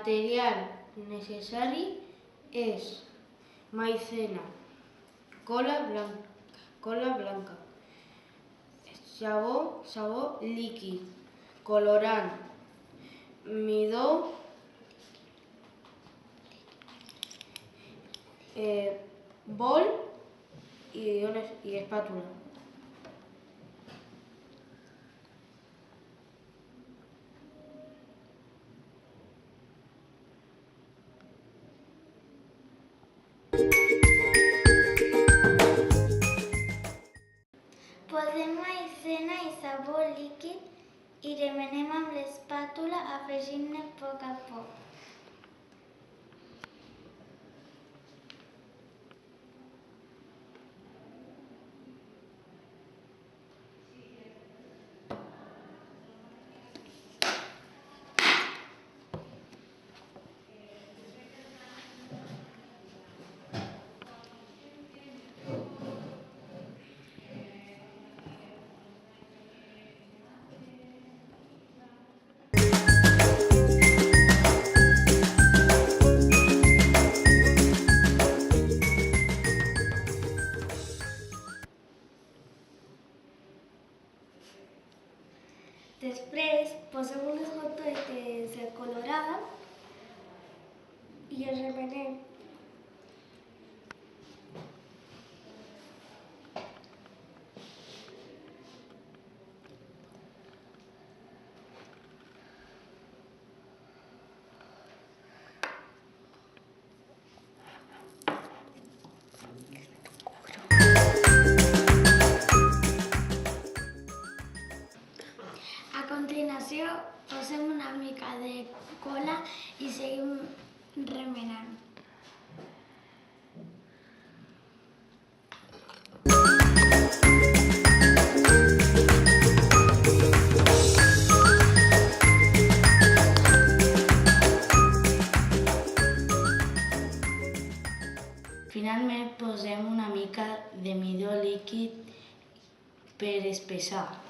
material necessari és maizena, cola blanca, sabó líquid, colorant, midó, bol i espàtula. Posem maizena i sabó líquid i remenem amb l'espàtula afegint-ne a poc. Després posem unes gotetes de colorant i el remenem. A continuació, posem una mica de cola i seguim remenant. Finalment posem una mica de midó líquid per espessar.